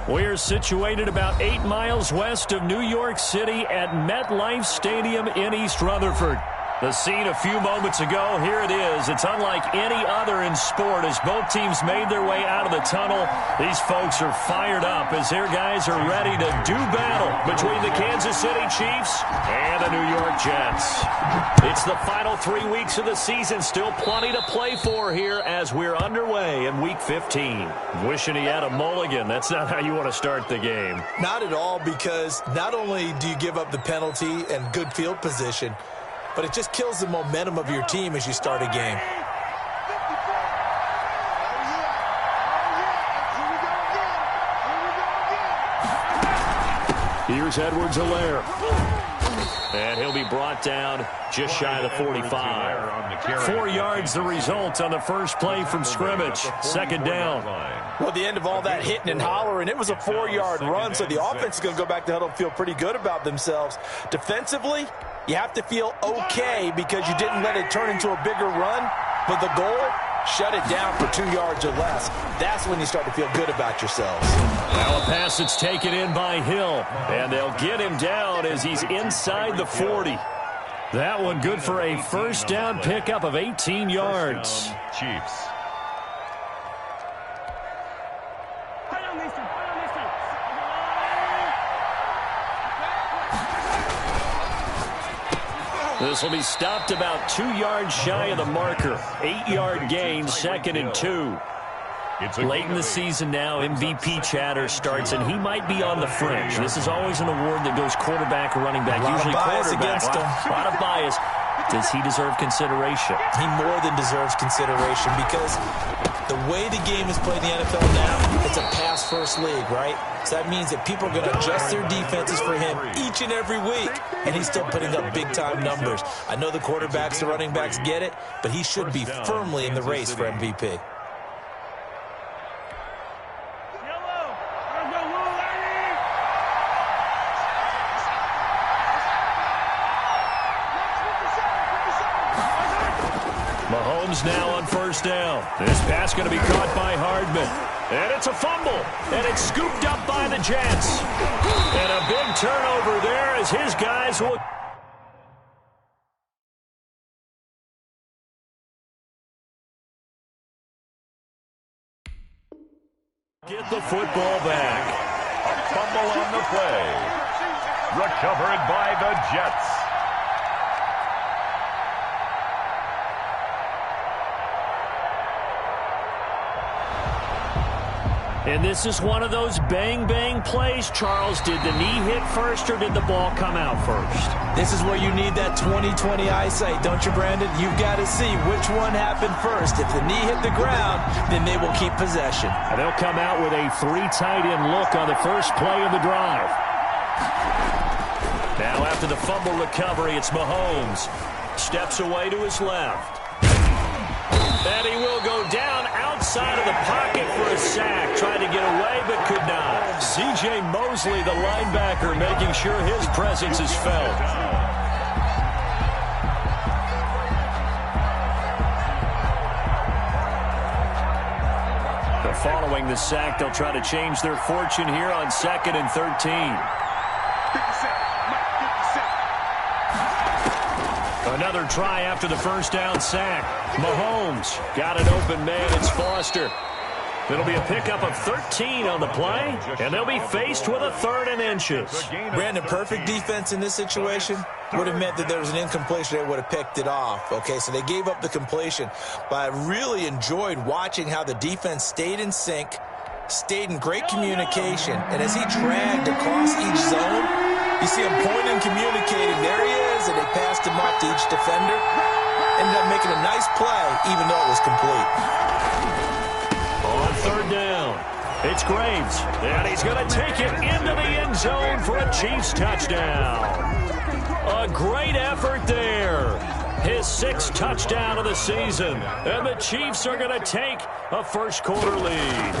We're situated about 8 miles west of New York City at MetLife Stadium in East Rutherford. The scene a few moments ago, here it is. It's unlike any other in sport as both teams made their way out of the tunnel. These folks are fired up as their guys are ready to do battle between the Kansas City Chiefs and the New York Jets. It's the final 3 weeks of the season. Still plenty to play for here as we're underway in Week 15. Wishing he had a mulligan. That's not how you want to start the game. Not at all, because not only do you give up the penalty and good field position, but it just kills the momentum of your team as you start a game. Here's Edwards-Helaire. And he'll be brought down just shy of the 45. 4 yards the result on the first play from scrimmage. Second down. Well, the end of all that hitting and hollering, it was a 4-yard run, so the offense is going to go back to huddle and feel pretty good about themselves. Defensively, you have to feel okay because you didn't let it turn into a bigger run, but the goal, shut it down for 2 yards or less. That's when you start to feel good about yourselves. Now a pass that's taken in by Hill, and they'll get him down as he's inside the 40. That one good for a first down pickup of 18 yards. Chiefs. This will be stopped about 2 yards shy of the marker. 8-yard gain, 2nd and 2. Late in the season now, MVP chatter starts, and he might be on the fringe. This is always an award that goes quarterback or running back. Usually quarterback. A lot of bias. Does he deserve consideration? He more than deserves consideration because the way the game is played in the NFL now, it's a pass-first league, right? So that means that people are going to adjust their defenses for him each and every week, and he's still putting up big-time numbers. I know the quarterbacks, the running backs get it, but he should be firmly in the race for MVP. Mahomes now on first down. This pass going to be caught by Hardman. And it's a fumble. And it's scooped up by the Jets. And a big turnover there as his guys will get the football back. A fumble on the play. Recovered by the Jets. And this is one of those bang-bang plays, Charles. Did the knee hit first or did the ball come out first? This is where you need that 20/20 eyesight, don't you, Brandon? You've got to see which one happened first. If the knee hit the ground, then they will keep possession. And they'll come out with a 3 tight end look on the first play of the drive. Now after the fumble recovery, it's Mahomes. Steps away to his left. And he will go down outside of the pocket for a sack. Tried to get away, but could not. C.J. Mosley, the linebacker, making sure his presence is felt. Following the sack, they'll try to change their fortune here on 2nd and 13. Another try after the first down sack. Mahomes got an open man. It's Foster. It'll be a pickup of 13 on the play, and they'll be faced with a 3rd and inches. Brandon, perfect defense in this situation would have meant that there was an incompletion. They would have picked it off. Okay, so they gave up the completion. But I really enjoyed watching how the defense stayed in sync, stayed in great communication, and as he dragged across each zone, you see him pointing and communicating. There he is, and they passed him off to each defender. Ended up making a nice play, even though it was complete. On 3rd down, it's Graves, and he's going to take it into the end zone for a Chiefs touchdown. A great effort there. His 6th touchdown of the season, and the Chiefs are going to take a first-quarter lead.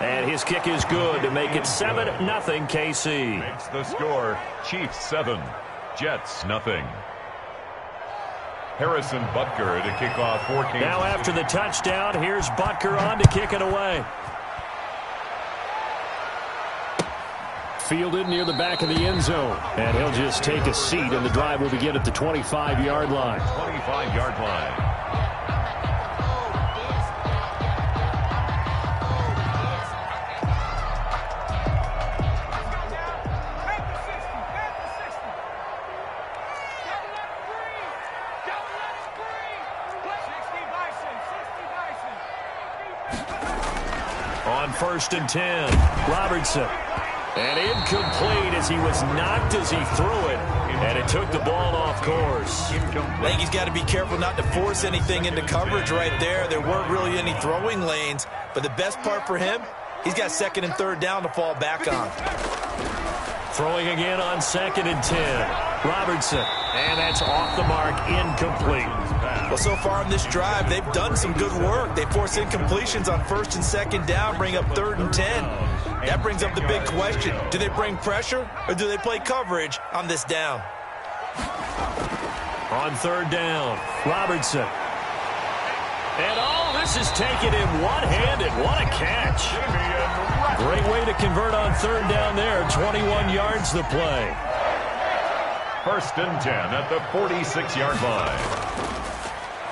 And his kick is good to make it 7-0 KC. Makes the score Chiefs 7, Jets nothing. Harrison Butker to kick off for Kansas Now after the touchdown, here's Butker on to kick it away. fielded near the back of the end zone. And he'll just take a seat, and the drive will begin at the 25-yard line. 25-yard line. On 1st and 10, Robertson. And incomplete as he was knocked as he threw it. And it took the ball off course. I think he's got to be careful not to force anything into coverage right there. There weren't really any throwing lanes. But the best part for him, he's got 2nd and 3rd down to fall back on. Throwing again on 2nd and 10. Robertson. And that's off the mark, incomplete. Well, so far on this drive, they've done some good work. They force incompletions on 1st and 2nd down, bring up 3rd and 10. That brings up the big question. Do they bring pressure or do they play coverage on this down? On 3rd down, Robertson. And all this is taken in one-handed. What a catch. Great way to convert on 3rd down there. 21 yards to play. 1st and 10 at the 46-yard line.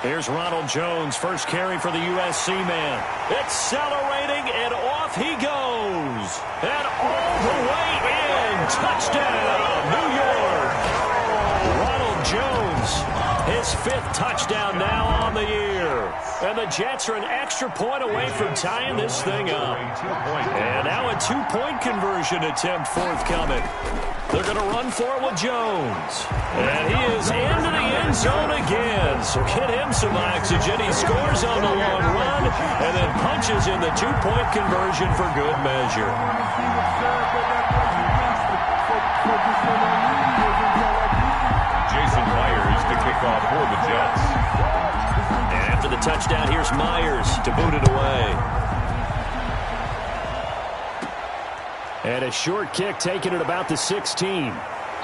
Here's Ronald Jones, first carry for the USC man. Accelerating, and off he goes. And all the way in. Touchdown, New York. Ronald Jones, his 5th touchdown now on the year. And the Jets are an extra point away from tying this thing up. And now a 2-point conversion attempt forthcoming. They're going to run for it with Jones. And he is into the end zone again. So get him some oxygen. He scores on the long run and then punches in the 2-point conversion for good measure. Jason Myers to kick off for the Jets. And after the touchdown, here's Myers to boot it away. And a short kick taken at about the 16.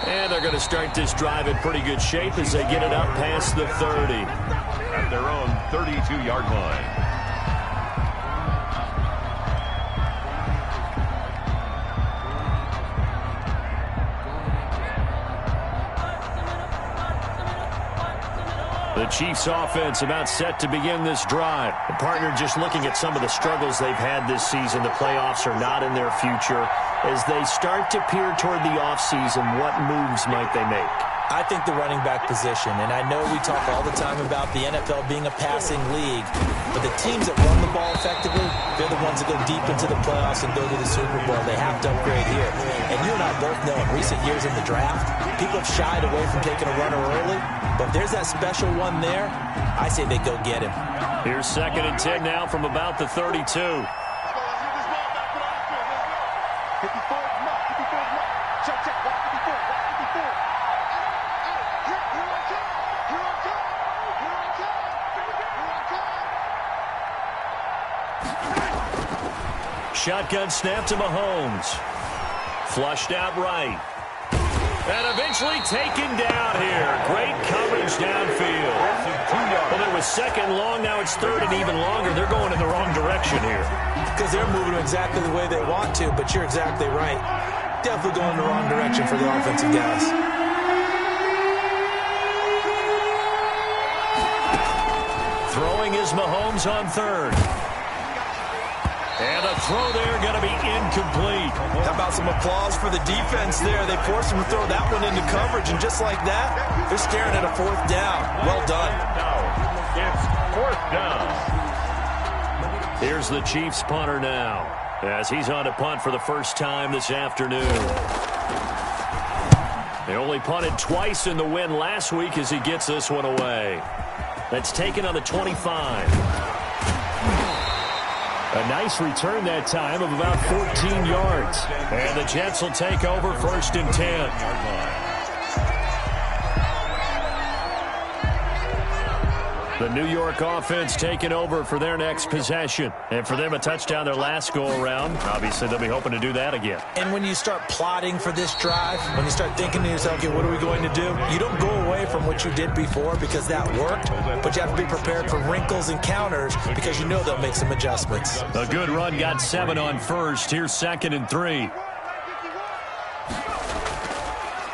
And they're going to start this drive in pretty good shape as they get it up past the 30. At their own 32-yard line. The Chiefs offense about set to begin this drive. The partner just looking at some of the struggles they've had this season. The playoffs are not in their future. As they start to peer toward the offseason, what moves might they make? I think the running back position, and I know we talk all the time about the NFL being a passing league, but the teams that run the ball effectively, they're the ones that go deep into the playoffs and go to the Super Bowl. They have to upgrade here. And you and I both know in recent years in the draft, people have shied away from taking a runner early, but if there's that special one there, I say they go get him. Here's 2nd and 10 now from about the 32. Shotgun snap to Mahomes. Flushed out right. And eventually taken down here. Great coverage downfield. Well, it was 2nd long. Now it's 3rd and even longer. They're going in the wrong direction here. Because they're moving exactly the way they want to, but you're exactly right. Definitely going in the wrong direction for the offensive guys. Throwing is Mahomes on 3rd. And a throw there going to be incomplete. How about some applause for the defense there? They forced him to throw that one into coverage, and just like that, they're staring at a 4th down. Well done. It's 4th down. Here's the Chiefs punter now, as he's on to punt for the first time this afternoon. They only punted twice in the win last week as he gets this one away. That's taken on the 25. A nice return that time of about 14 yards. And the Jets will take over 1st and 10. The New York offense taking over for their next possession. And for them, a touchdown their last go-around. Obviously, they'll be hoping to do that again. And when you start plotting for this drive, when you start thinking to yourself, okay, what are we going to do? You don't go away from what you did before because that worked, but you have to be prepared for wrinkles and counters because you know they'll make some adjustments. A good run got 7 on 1st. Here's 2nd and 3.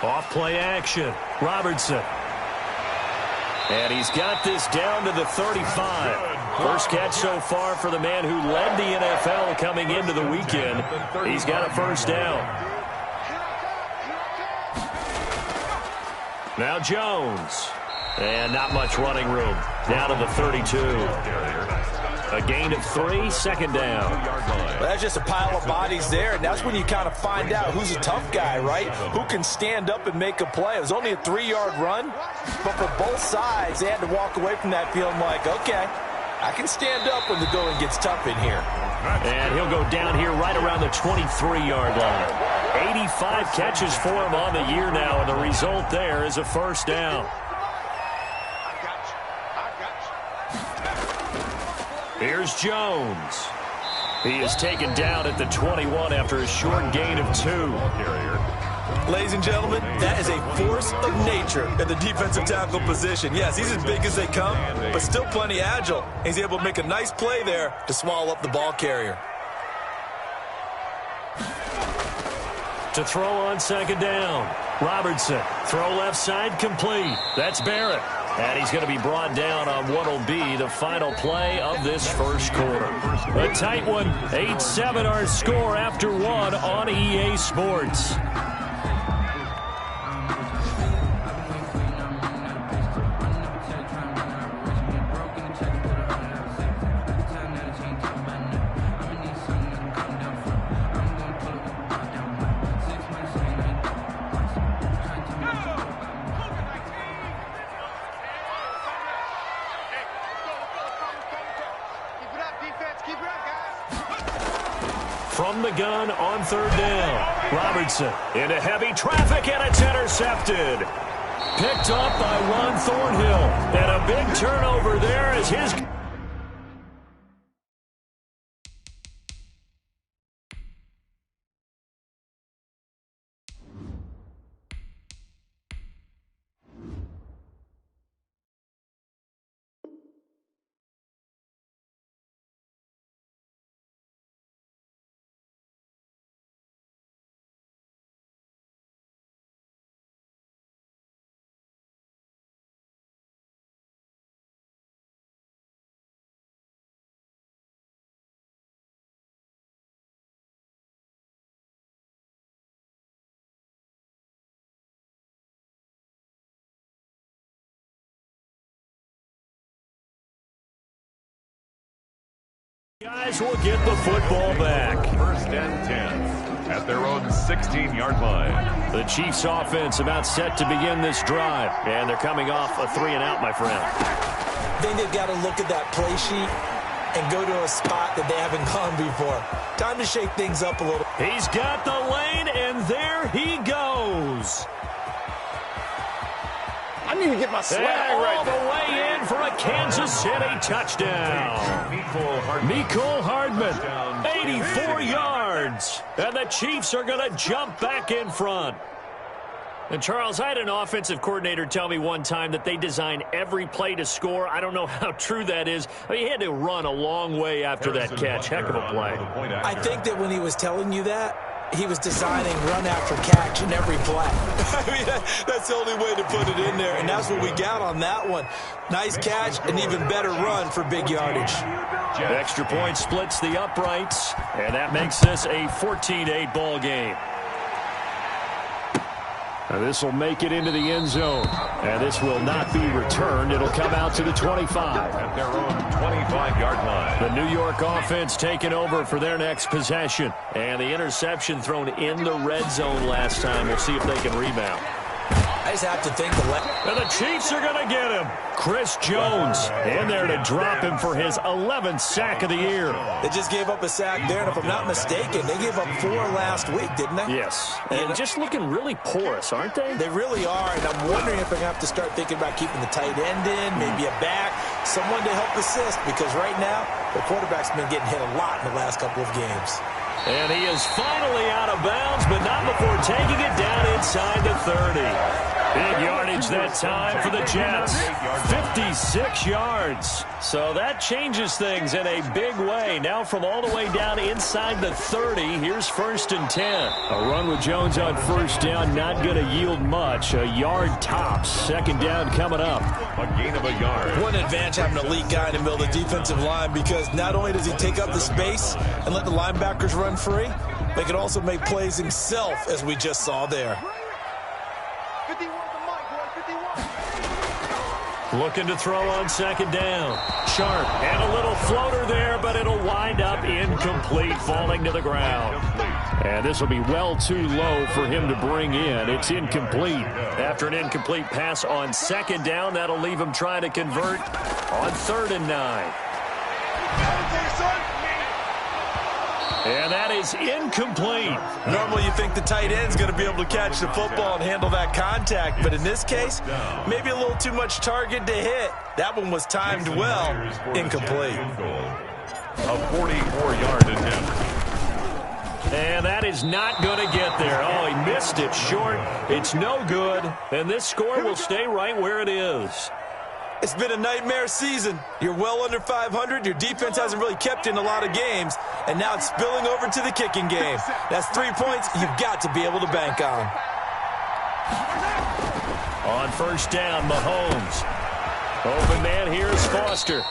Off play action. Robertson. And he's got this down to the 35. First catch so far for the man who led the NFL coming into the weekend. He's got a first down. Now Jones. And not much running room. Down to the 32. A gain of 3, second down. Well, that's just a pile of bodies there, and that's when you kind of find out who's a tough guy, right? Who can stand up and make a play. It was only a 3-yard run, but for both sides, they had to walk away from that feeling like, okay, I can stand up when the going gets tough in here. And he'll go down here right around the 23-yard line. 85 catches for him on the year now, and the result there is a first down. Here's Jones. He is taken down at the 21 after a short gain of 2. Ladies and gentlemen, that is a force of nature at the defensive tackle position. Yes, he's as big as they come, but still plenty agile. He's able to make a nice play there to swallow up the ball carrier. To throw on second down. Robertson. Throw left side complete. That's Barrett. And he's going to be brought down on what will be the final play of this first quarter. A tight one. 8-7 our score after 1 on EA Sports. From the gun on third down. Robertson into heavy traffic, and it's intercepted. Picked up by Ron Thornhill. And a big turnover there as his... Guys will get the football back. First and 10 at their own 16-yard line. The Chiefs offense about set to begin this drive. And they're coming off a 3-and-out, my friend. I think they've got to look at that play sheet and go to a spot that they haven't gone before. Time to shake things up a little. He's got the lane, and there he goes. I need to get my swag right all the way in for a Kansas City touchdown. Mecole Hardman, 84 yards. And the Chiefs are going to jump back in front. And, Charles, I had an offensive coordinator tell me one time that they design every play to score. I don't know how true that is. I mean, he had to run a long way after that catch. Heck of a play. I think that when he was telling you that, he was designing run after catch in every play. I mean, that's the only way to put it in there, and that's what we got on that one. Nice catch, an even better run for big yardage. The extra point splits the uprights, and that makes this a 14-8 ball game. Now this will make it into the end zone, and this will not be returned. It'll come out to the 25. At their own 25-yard line. The New York offense taking over for their next possession. And the interception thrown in the red zone last time. We'll see if they can rebound. I just have to think and the Chiefs are going to get him. Chris Jones in there to drop him for his 11th sack of the year. They just gave up a sack there, and if I'm not mistaken, they gave up 4 last week, didn't they? Yes. And just looking really porous, aren't they? They really are, and I'm wondering if they're going to have to start thinking about keeping the tight end in, maybe a back, someone to help assist, because right now, the quarterback's been getting hit a lot in the last couple of games. And he is finally out of bounds, but not before taking it down inside the 30. Big yardage yardage that time for the Jets. 56 yards. So that changes things in a big way. Now from all the way down inside the 30, here's 1st and 10. A run with Jones on 1st down, not going to yield much. A yard tops. 2nd down coming up. A gain of a yard. What an advantage having an elite guy in the middle of the defensive line, because not only does he take up the space and let the linebackers run free, but he can also make plays himself, as we just saw there. Looking to throw on 2nd down. Sharp, and a little floater there, but it'll wind up incomplete, falling to the ground. And this will be well too low for him to bring in. It's incomplete. After an incomplete pass on 2nd down, that'll leave him trying to convert on 3rd and 9. And that is incomplete. Normally you think the tight end's going to be able to catch the football and handle that contact, but in this case, maybe a little too much target to hit. That one was timed well. Incomplete. A 44-yard attempt. And that is not going to get there. Oh, he missed it short. It's no good. And this score will stay right where it is. It's been a nightmare season. You're well under 500. Your defense hasn't really kept in a lot of games. And now it's spilling over to the kicking game. That's 3 points you've got to be able to bank on. On 1st down, Mahomes. Open man here is Foster.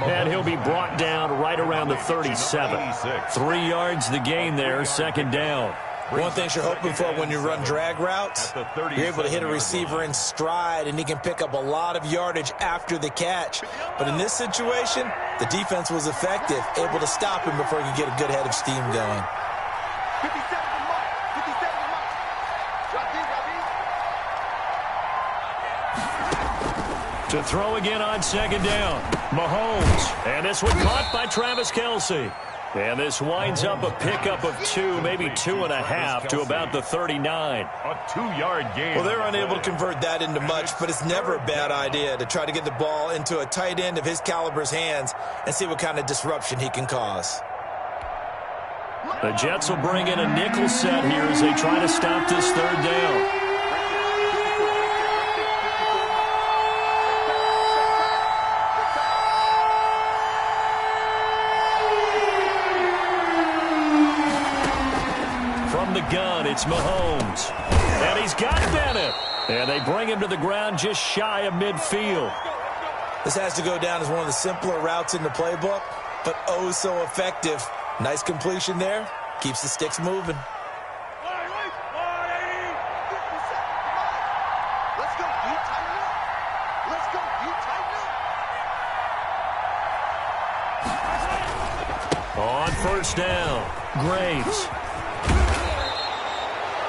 And he'll be brought down right around the 37. 3 yards the gain there, 2nd down. One thing you're hoping for when you run drag routes, you're able to hit a receiver in stride, and he can pick up a lot of yardage after the catch. But in this situation, the defense was effective, able to stop him before he could get a good head of steam going. To throw again on 2nd down, Mahomes. And this one caught by Travis Kelce. And this winds up a pickup of 2, maybe 2.5 to about the 39. A 2-yard gain. Well, they're unable to convert that into much, but it's never a bad idea to try to get the ball into a tight end of his caliber's hands and see what kind of disruption he can cause. The Jets will bring in a nickel set here as they try to stop this 3rd down. Gun, it's Mahomes. And he's got Bennett. And they bring him to the ground just shy of midfield. This has to go down as one of the simpler routes in the playbook, but oh so effective. Nice completion there. Keeps the sticks moving. On 1st down, Graves.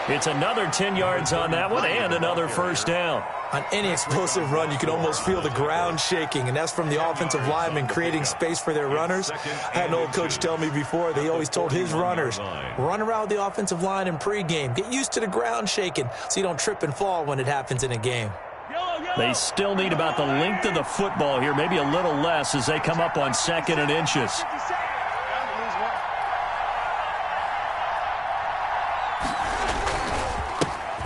It's another 10 yards on that one and another 1st down. On any explosive run, you can almost feel the ground shaking, and that's from the offensive linemen creating space for their runners. I had an old coach tell me before, they always told his runners, run around the offensive line in pregame. Get used to the ground shaking so you don't trip and fall when it happens in a game. They still need about the length of the football here, maybe a little less as they come up on 2nd and inches.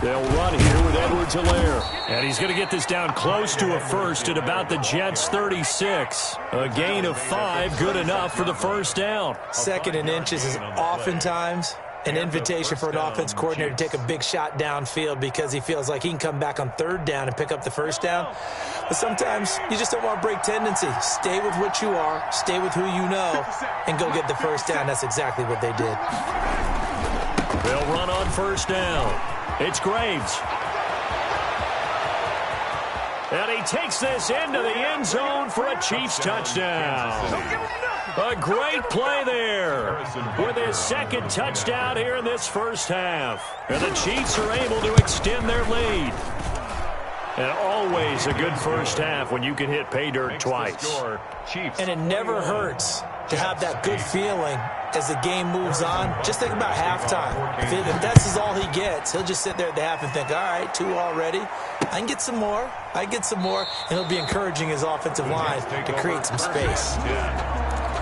They'll run here with Edwards-Helaire. And he's going to get this down close to a 1st at about the Jets' 36. A gain of 5, good enough for the 1st down. 2nd and inches is oftentimes an invitation for an offense coordinator to take a big shot downfield because he feels like he can come back on 3rd down and pick up the 1st down. But sometimes you just don't want to break tendency. Stay with what you are, stay with who you know, and go get the 1st down. That's exactly what they did. They'll run on 1st down. It's Graves. And he takes this into the end zone for a Chiefs touchdown. A great play there with his 2nd touchdown here in this 1st half. And the Chiefs are able to extend their lead. And always a good 1st half when you can hit pay dirt twice. And it never hurts to have that good feeling as the game moves on. Just think about halftime. If that's all he gets, he'll just sit there at the half and think, all right, 2 already. I can get some more. I can get some more. And he'll be encouraging his offensive line to create some space.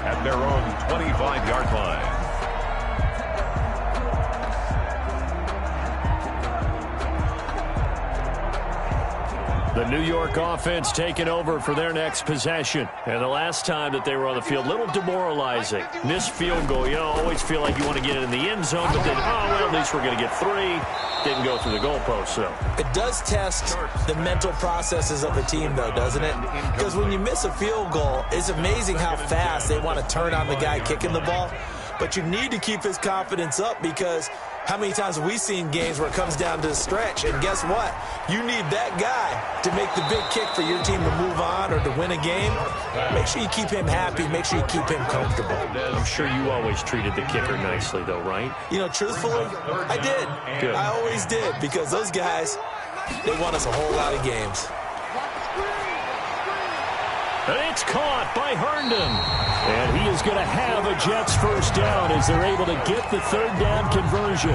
At their own 25-yard line. The New York offense taking over for their next possession. And the last time that they were on the field, a little demoralizing. Missed field goal. You know, always feel like you want to get it in the end zone, but then, oh, well, at least we're going to get 3. Didn't go through the goalpost, though. It does test the mental processes of a team, though, doesn't it? Because when you miss a field goal, it's amazing how fast they want to turn on the guy kicking the ball. But you need to keep his confidence up, because how many times have we seen games where it comes down to the stretch? And guess what? You need that guy to make the big kick for your team to move on or to win a game. Make sure you keep him happy. Make sure you keep him comfortable. I'm sure you always treated the kicker nicely, though, right? You know, truthfully, I did. Good. I always did, because those guys, they won us a whole lot of games. And it's caught by Herndon. And he is going to have a Jets first down as they're able to get the third down conversion.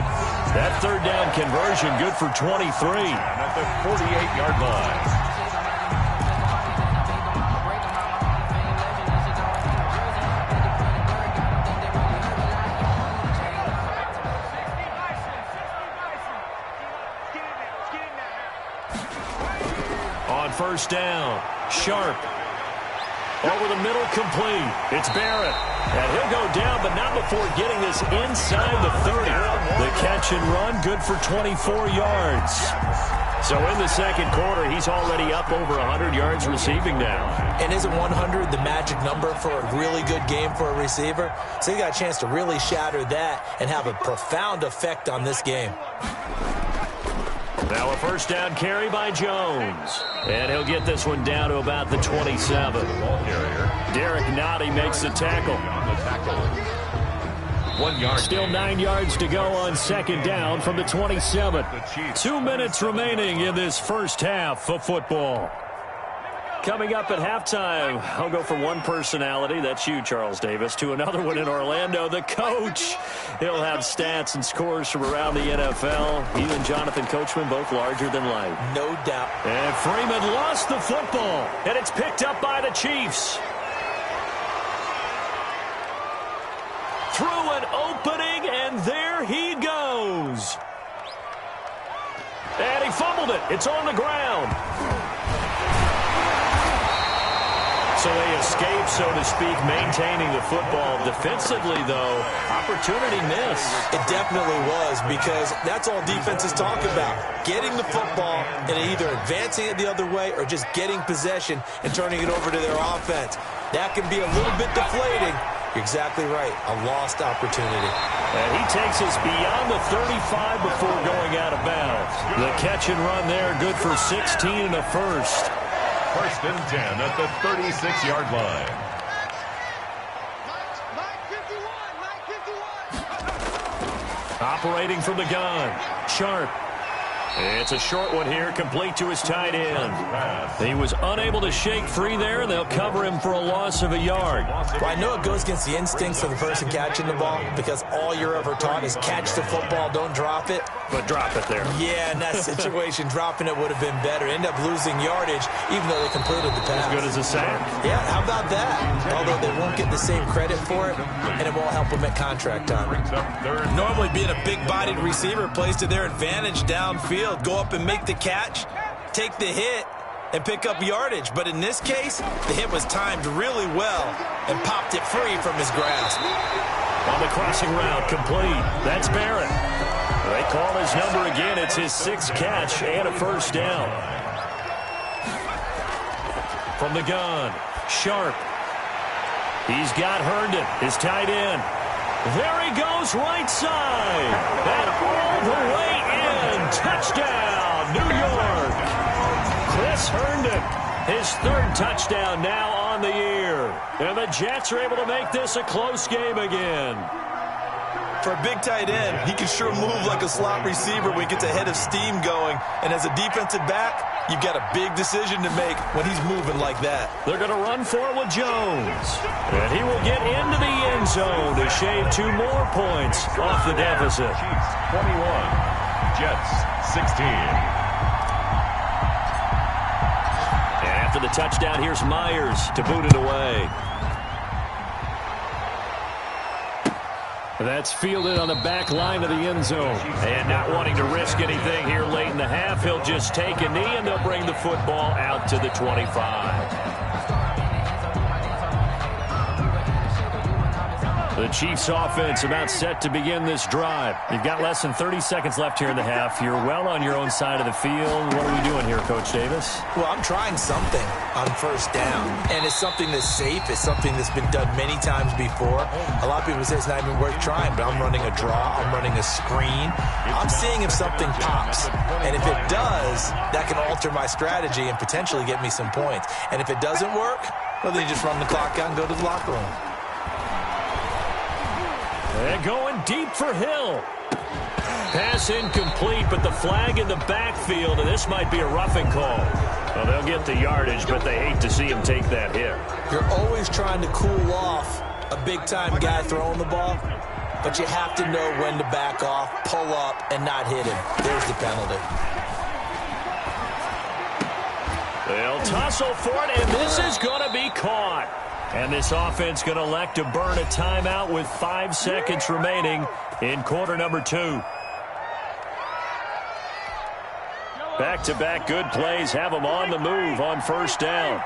That third down conversion good for 23. At the 48-yard line. On first down, Sharp. Over the middle, complete. It's Barrett. And he'll go down, but not before getting this inside the 30. The catch and run, good for 24 yards. So in the second quarter, he's already up over 100 yards receiving now. And isn't 100 the magic number for a really good game for a receiver? So he got a chance to really shatter that and have a profound effect on this game. Now a first down carry by Jones. And he'll get this one down to about the 27. Derek Nottie makes the tackle. 1 yard. Still 9 yards to go on second down from the 27. 2 minutes remaining in this first half of football. Coming up at halftime, I'll go from one personality, that's you, Charles Davis, to another one in Orlando, the coach. He'll have stats and scores from around the NFL. He and Jonathan Coachman both larger than life. No doubt. And Freeman lost the football, and it's picked up by the Chiefs. Through an opening, and there he goes. And he fumbled it. It's on the ground. So they escape, so to speak, maintaining the football. Defensively, though, opportunity miss. It definitely was, because that's all defenses talk about. Getting the football and either advancing it the other way or just getting possession and turning it over to their offense. That can be a little bit deflating. You're exactly right. A lost opportunity. And he takes us beyond the 35 before going out of bounds. The catch and run there, good for 16 and a first. First and 10 at the 36-yard line. Operating from the gun, Sharp. It's a short one here, complete to his tight end. He was unable to shake free there, and they'll cover him for a loss of a yard. Well, I know it goes against the instincts of the person catching the ball, because all you're ever taught is catch the football, don't drop it. But drop it there. Yeah, in that situation, dropping it would have been better. End up losing yardage, even though they completed the pass. As good as a sack. Yeah, how about that? Although they won't get the same credit for it, and it won't help them at contract time. Normally, being a big-bodied receiver plays to their advantage downfield. Go up and make the catch, take the hit, and pick up yardage. But in this case, the hit was timed really well and popped it free from his grasp. On the crossing route, complete. That's Barrett. They call his number again. It's his 6th catch and a first down. From the gun, Sharp. He's got Herndon, his tight end. There he goes, right side. And all the way in. Touchdown, New York. Chris Herndon, his 3rd touchdown now on the year. And the Jets are able to make this a close game again. For a big tight end, he can sure move like a slot receiver when he gets a head of steam going. And as a defensive back, you've got a big decision to make when he's moving like that. They're going to run for it with Jones. And he will get into the end zone to shave 2 more points off the deficit. Chiefs 21, Jets 16. And after the touchdown, here's Myers to boot it away. That's fielded on the back line of the end zone. And not wanting to risk anything here late in the half, he'll just take a knee, and they'll bring the football out to the 25. The Chiefs offense about set to begin this drive. You've got less than 30 seconds left here in the half. You're well on your own side of the field. What are we doing here, Coach Davis? Well, I'm trying something on first down, and it's something that's safe. It's something that's been done many times before. A lot of people say it's not even worth trying, but I'm running a draw. I'm running a screen. I'm seeing if something pops, and if it does, that can alter my strategy and potentially get me some points. And if it doesn't work, well, then you just run the clock out and go to the locker room. And going deep for Hill. Pass incomplete, but the flag in the backfield, and this might be a roughing call. Well, they'll get the yardage, but they hate to see him take that hit. You're always trying to cool off a big-time guy throwing the ball, but you have to know when to back off, pull up, and not hit him. There's the penalty. They'll tussle for it, and this is going to be caught. And this offense going to elect to burn a timeout with 5 seconds remaining in quarter number 2. Back-to-back good plays have them on the move on first down.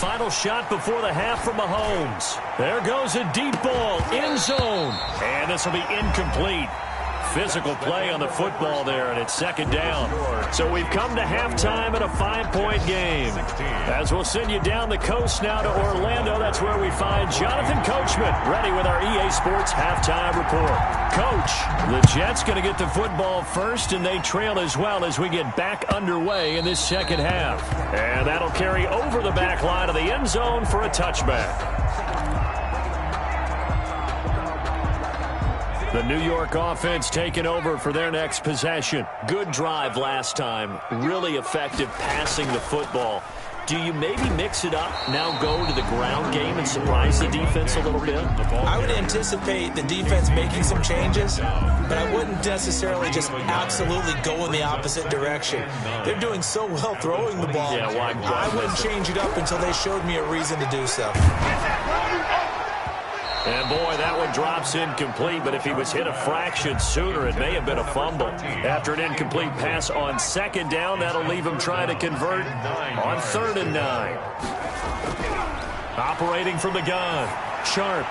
Final shot before the half from Mahomes. There goes a deep ball, end zone. And this will be incomplete. Physical play on the football there, and it's second down. So we've come to halftime in a 5-point game. As we'll send you down the coast now to Orlando, that's where we find Jonathan Coachman, ready with our EA Sports halftime report. Coach, the Jets going to get the football first, and they trail as well as we get back underway in this second half. And that'll carry over the back line of the end zone for a touchback. The New York offense taking over for their next possession. Good drive last time. Really effective passing the football. Do you maybe mix it up, now go to the ground game and surprise the defense a little bit? I would anticipate the defense making some changes, but I wouldn't necessarily just absolutely go in the opposite direction. They're doing so well throwing the ball. Yeah, I wouldn't change it up until they showed me a reason to do so. And, boy, that one drops incomplete, but if he was hit a fraction sooner, it may have been a fumble. After an incomplete pass on second down, that'll leave him trying to convert on 3rd and 9. Operating from the gun, Sharp.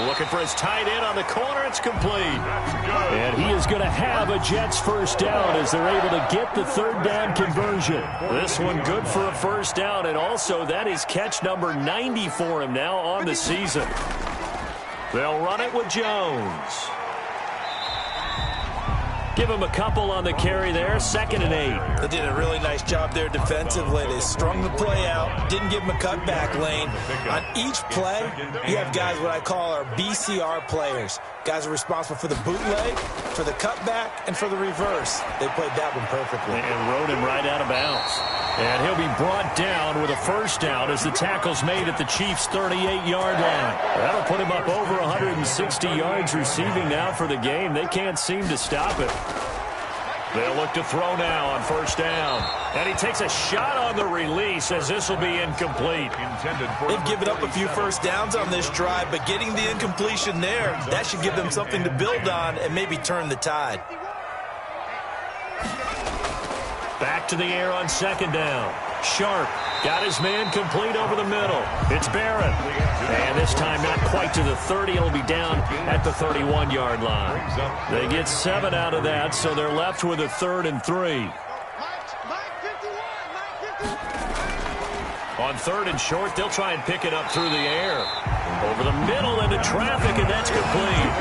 Looking for his tight end on the corner. It's complete. And he is going to have a Jets first down as they're able to get the 3rd down conversion. This one good for a first down, and also that is catch number 90 for him now on the season. They'll run it with Jones. Give him a couple on the carry there, 2nd and 8. They did a really nice job there defensively. They strung the play out, didn't give him a cutback lane. On each play, you have guys what I call our BCR players. Guys are responsible for the bootleg, for the cutback, and for the reverse. They played that one perfectly. And rode him right out of bounds. And he'll be brought down with a first down as the tackle's made at the Chiefs' 38-yard line. That'll put him up over 160 yards receiving now for the game. They can't seem to stop it. They'll look to throw now on first down. And he takes a shot on the release as this will be incomplete. They've given up a few first downs on this drive, but getting the incompletion there, that should give them something to build on and maybe turn the tide. Back to the air on 2nd down. Sharp got his man complete over the middle. It's Barrett. And this time not quite to the 30. It'll be down at the 31-yard line. They get 7 out of that, so they're left with a 3rd and 3. On 3rd and short, they'll try and pick it up through the air. Over the middle into traffic, and that's complete.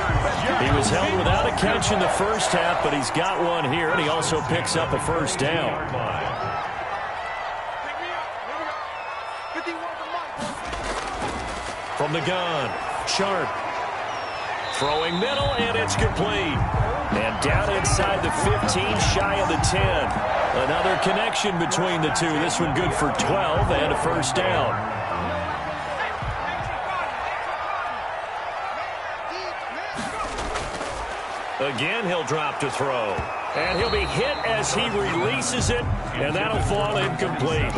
He was held without a catch in the first half, but he's got one here, and he also picks up a first down. From the gun, Sharp. Throwing middle, and it's complete. And down inside the 15, shy of the 10. Another connection between the two. This one good for 12 and a first down. Again, he'll drop to throw. And he'll be hit as he releases it, and that'll fall incomplete.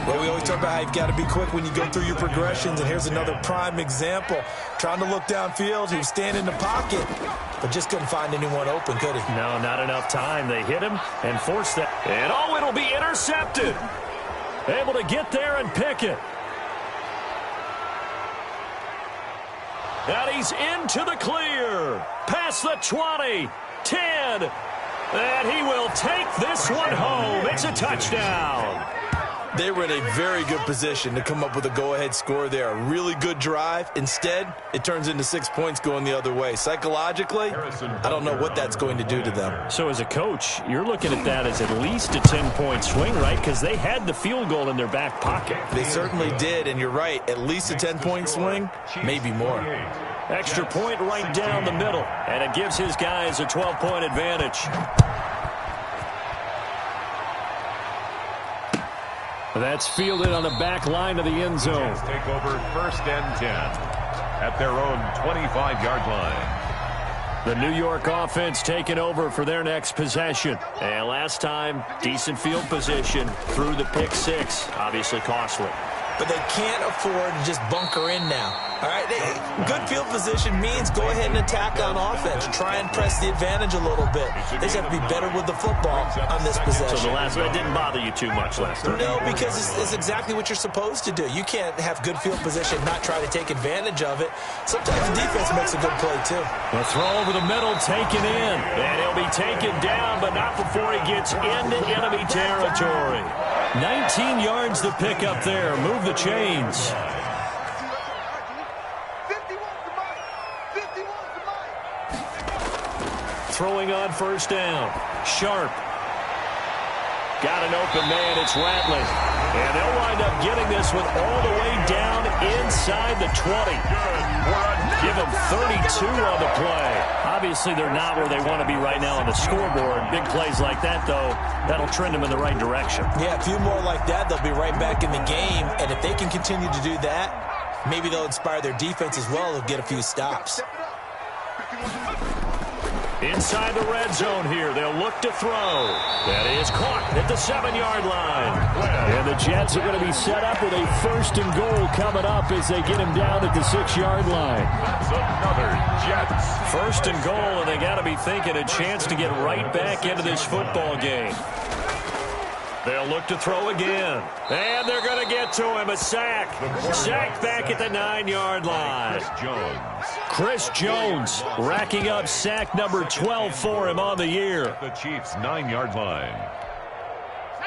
Well, we always talk about how you've got to be quick when you go through your progressions, and here's another prime example. Trying to look downfield, he was standing in the pocket, but just couldn't find anyone open, could he? No, not enough time. They hit him and forced that. And it'll be intercepted. Able to get there and pick it. And he's into the clear. Past the 20, 10. And he will take this one home. It's a touchdown. They were in a very good position to come up with a go-ahead score there. A really good drive. Instead, it turns into 6 points going the other way. Psychologically, I don't know what that's going to do to them. So as a coach, you're looking at that as at least a 10-point swing, right? Because they had the field goal in their back pocket. They certainly did, and you're right. At least a 10-point swing, maybe more. Extra point right down the middle, and it gives his guys a 12-point advantage. That's fielded on the back line of the end zone. Take over 1st and 10 at their own 25-yard line. The New York offense taking over for their next possession. And last time, decent field position through the pick six. Obviously costly. But they can't afford to just bunker in now. All right, good field position means go ahead and attack on offense. Try and press the advantage a little bit. They just have to be better with the football on this possession. So the last one didn't bother you too much last time? No, because it's exactly what you're supposed to do. You can't have good field position, not try to take advantage of it. Sometimes the defense makes a good play, too. The throw over the middle, taken in. And he'll be taken down, but not before he gets into enemy territory. 19 yards to pick up there. Move the chains. Throwing on 1st down. Sharp. Got an open man. It's Rattling. And they'll wind up getting this one all the way down inside the 20. Give them 32 on the play. Obviously, they're not where they want to be right now on the scoreboard. Big plays like that, though, that'll trend them in the right direction. Yeah, a few more like that, they'll be right back in the game. And if they can continue to do that, maybe they'll inspire their defense as well. They'll get a few stops. Inside the red zone here, they'll look to throw. That is caught at the 7-yard line. And the Jets are going to be set up with a 1st and goal coming up as they get him down at the 6-yard line. That's another Jets. 1st and goal, and they got to be thinking a chance to get right back into this football game. They'll look to throw again. And they're going to get to him. A sack. Sack back at the 9-yard line. Chris Jones racking up sack number 12 for him on the year. The Chiefs' 9-yard line.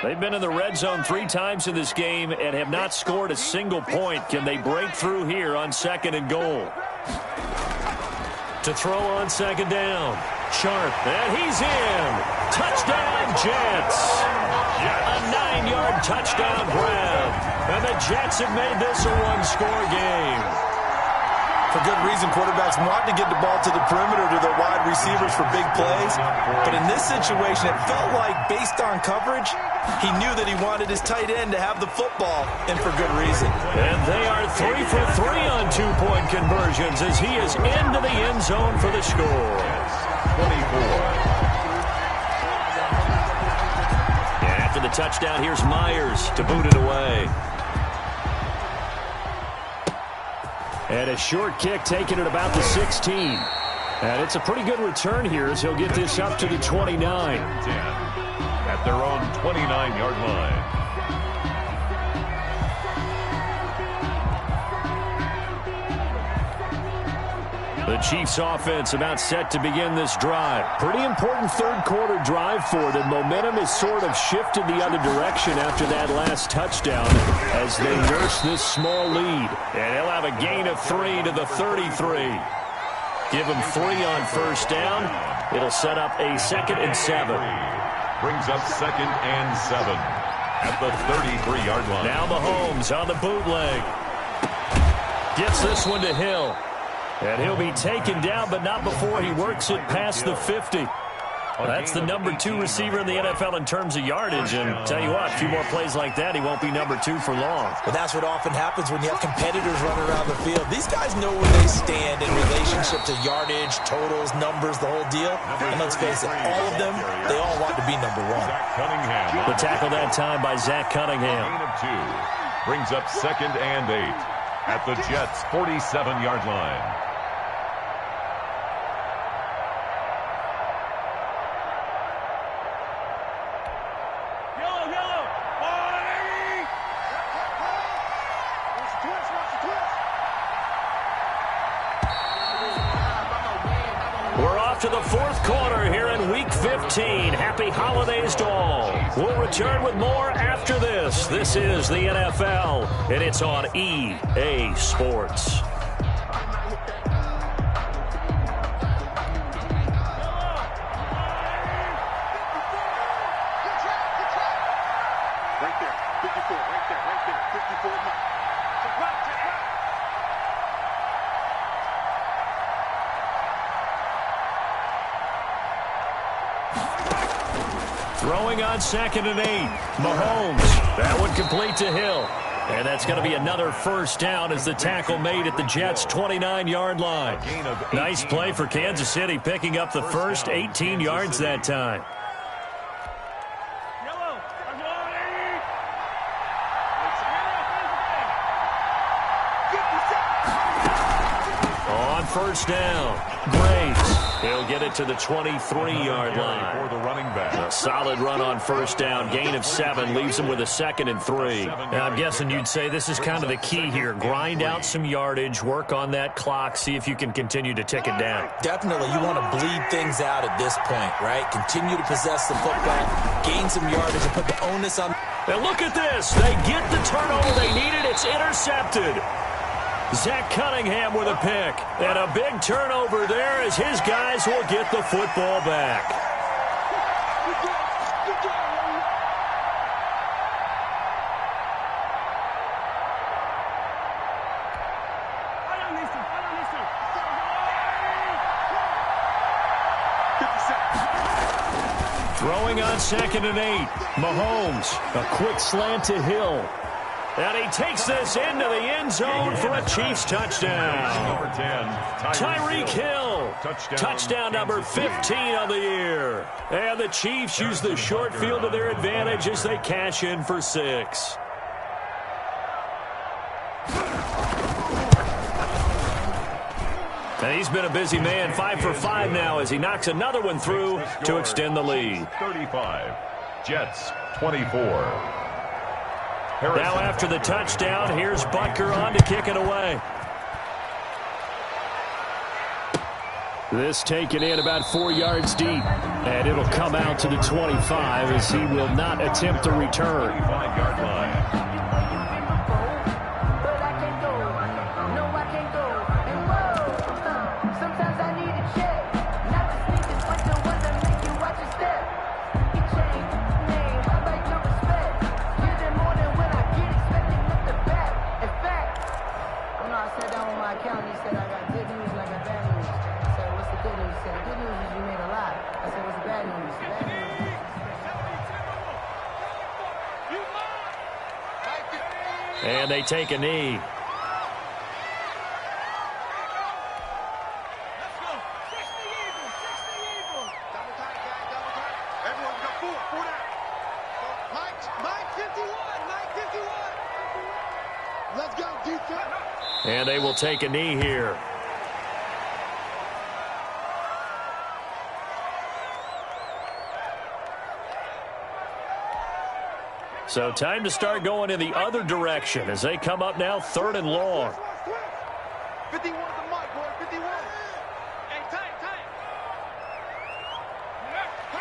They've been in the red zone 3 times in this game and have not scored a single point. Can they break through here on 2nd and goal? To throw on 2nd down. Sharp. And he's in. Touchdown, Jets. A 9-yard touchdown grab. And the Jets have made this a 1-score game. For good reason, quarterbacks want to get the ball to the perimeter to their wide receivers for big plays. But in this situation, it felt like, based on coverage, he knew that he wanted his tight end to have the football, and for good reason. And they are 3 for 3 on 2-point conversions as he is into the end zone for the score. 24. After the touchdown, here's Myers to boot it away. And a short kick taken at about the 16. And it's a pretty good return here as he'll get this up to the 29. 10 at their own 29-yard line. The Chiefs offense about set to begin this drive. Pretty important 3rd quarter drive for them. Momentum has sort of shifted the other direction after that last touchdown as they nurse this small lead. And he'll have a gain of 3 to the 33. Give him 3 on 1st down. It'll set up a 2nd and 7. Brings up 2nd and 7 at the 33-yard line. Now Mahomes on the bootleg. Gets this one to Hill. And he'll be taken down, but not before he works it past the 50. That's the number 2 receiver in the NFL in terms of yardage. And tell you what, a few more plays like that, he won't be number 2 for long. But that's what often happens when you have competitors running around the field. These guys know where they stand in relationship to yardage, totals, numbers, the whole deal. And let's face it, all of them, they all want to be number 1. The tackle that time by Zach Cunningham. Gain of 2 brings up 2nd and 8 at the Jets' 47-yard line. To the 4th quarter here in Week 15. Happy holidays to all. We'll return with more after this. This is the NFL, and it's on EA Sports. Right there, 54, right there, 54. Throwing on 2nd and 8. Mahomes. That one complete to Hill. And that's going to be another first down as the tackle made at the Jets' 29-yard line. Nice play for Kansas City, picking up the first 18 yards that time. On first down, Graves. He'll get it to the 23-yard line. For the running back. A solid run on first down. Gain of 7 leaves him with a 2nd and 3. Now, I'm guessing you'd say this is kind of the key here. Grind out some yardage, work on that clock, see if you can continue to tick it down. Definitely, you want to bleed things out at this point, right? Continue to possess the football, gain some yardage, and put the onus on. And look at this. They get the turnover they needed. It's intercepted. Zach Cunningham with a pick. And a big turnover there as his guys will get the football back. Throwing on 2nd and 8. Mahomes. A quick slant to Hill. And he takes this into the end zone for a Chiefs touchdown. Number 10, Tyreek Hill. Touchdown number 15 of the year. And the Chiefs use the short field to their advantage as they cash in for 6. And he's been a busy man, 5 for 5 now as he knocks another one through to extend the lead. 35, Jets 24. Now after the touchdown, here's Butker on to kick it away. This taken in about 4 yards deep. And it'll come out to the 25 as he will not attempt to return. 25-yard line. And they take a knee. And they will take a knee here. So time to start going in the other direction as they come up now 3rd and long. 51 the mic, boy. 51. Hey, tight.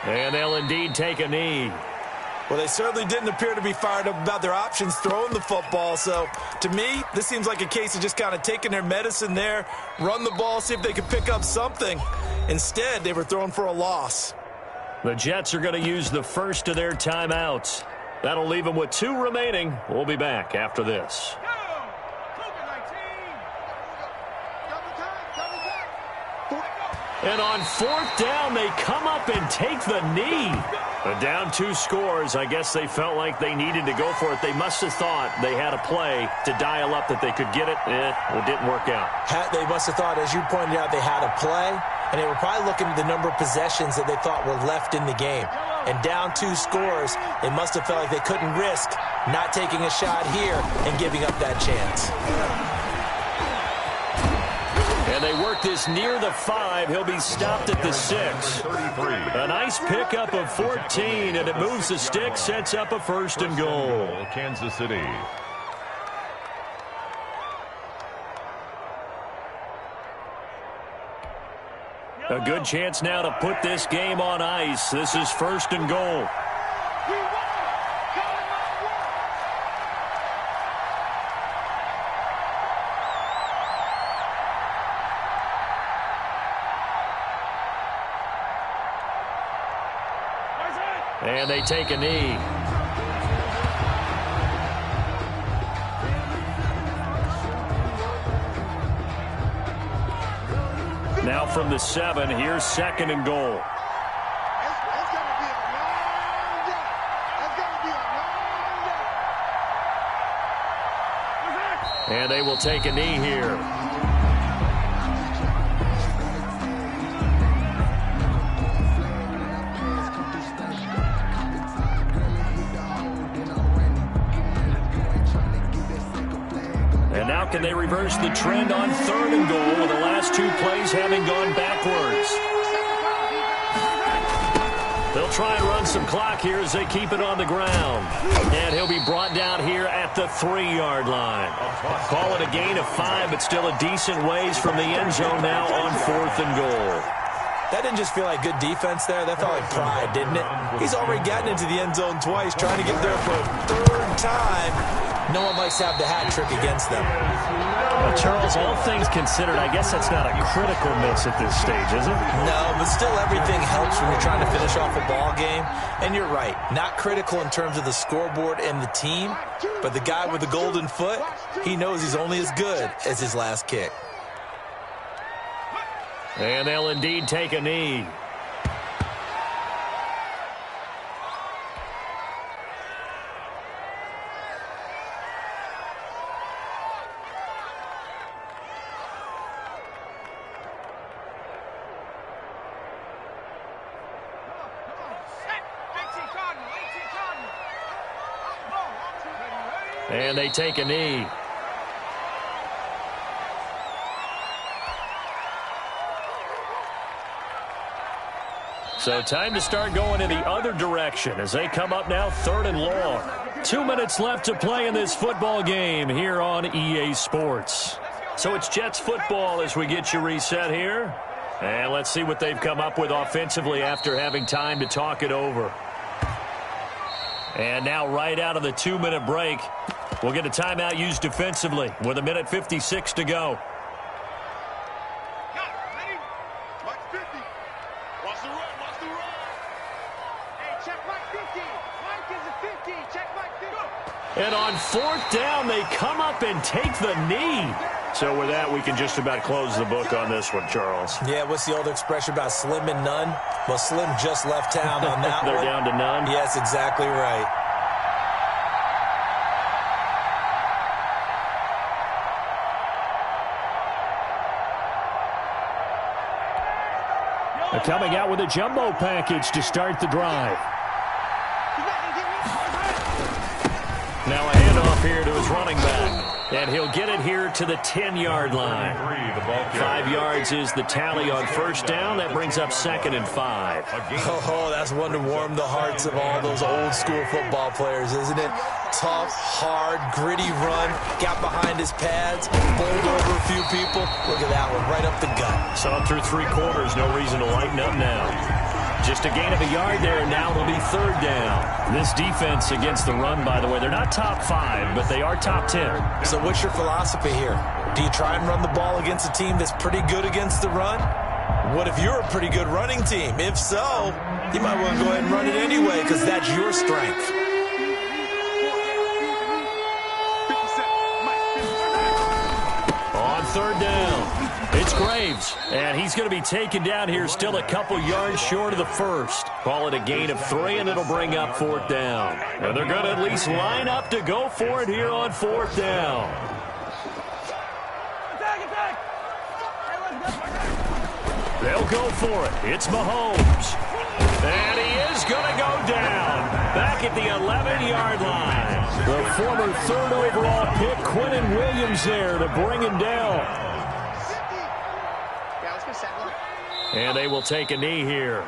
And they'll indeed take a knee. Well, they certainly didn't appear to be fired up about their options throwing the football. So, to me, this seems like a case of just kind of taking their medicine there, run the ball, see if they could pick up something. Instead, they were throwing for a loss. The Jets are going to use the first of their timeouts. That'll leave them with 2 remaining. We'll be back after this. And on fourth down, they come up and take the knee. Down 2 scores. I guess they felt like they needed to go for it. They must have thought they had a play to dial up that they could get it. It didn't work out. They must have thought, as you pointed out, they had a play, and they were probably looking at the number of possessions that they thought were left in the game. And down 2 scores, they must have felt like they couldn't risk not taking a shot here and giving up that chance. And they work this near the 5. He'll be stopped at the 6. A nice pickup of 14, and it moves the stick, sets up a 1st and goal. Kansas City. A good chance now to put this game on ice. This is 1st and goal. And they take a knee. Now from the 7, here's 2nd and goal. And they will take a knee here. And now can they reverse the trend on 3rd and goal with the last 2 plays having gone backwards? They'll try and run some clock here as they keep it on the ground. And he'll be brought down here at the 3-yard line. Call it a gain of 5, but still a decent ways from the end zone now on 4th and goal. That didn't just feel like good defense there. That felt like pride, didn't it? He's already gotten into the end zone twice, trying to get there for a 3rd time. No one likes to have the hat trick against them. Charles, all things considered, I guess that's not a critical miss at this stage, is it? No, but still everything helps when you're trying to finish off a ball game. And you're right, not critical in terms of the scoreboard and the team, but the guy with the golden foot, he knows he's only as good as his last kick. And they'll indeed take a knee. And they take a knee. So time to start going in the other direction as they come up now 3rd and long. 2 minutes left to play in this football game here on EA Sports. So it's Jets football as we get you reset here. And let's see what they've come up with offensively after having time to talk it over. And now right out of the 2-minute break, we'll get a timeout used defensively with 1:56 to go. And on 4th down, they come up and take the knee. So with that, we can just about close the book on this one, Charles. Yeah, what's the old expression about slim and none? Well, Slim just left town on that They're one. down to none? Yes, exactly right. They're coming out with a jumbo package to start the drive. Now a handoff here to his running back. And he'll get it here to the 10-yard line. 5 yards is the tally on 1st down. That brings up 2nd and 5. Oh, that's one to warm the hearts of all those old-school football players, isn't it? Tough, hard, gritty run. Got behind his pads, bowled over a few people. Look at that one, right up the gut. Saw him through 3 quarters. No reason to lighten up now. Just a gain of a yard there. Now it'll be 3rd down. This defense against the run, by the way, they're not top 5, but they are top 10. So what's your philosophy here? Do you try and run the ball against a team that's pretty good against the run? What if you're a pretty good running team? If so, you might want to go ahead and run it anyway because that's your strength. On 3rd down, it's Graves. And he's going to be taken down here, still a couple yards short of the first. Call it a gain of 3, and it'll bring up 4th down. And they're going to at least line up to go for it here on 4th down. They'll go for it. It's Mahomes. And he is going to go down. Back at the 11-yard line. The former 3rd overall pick, Quinnen Williams, there to bring him down. And they will take a knee here.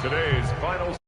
Today's final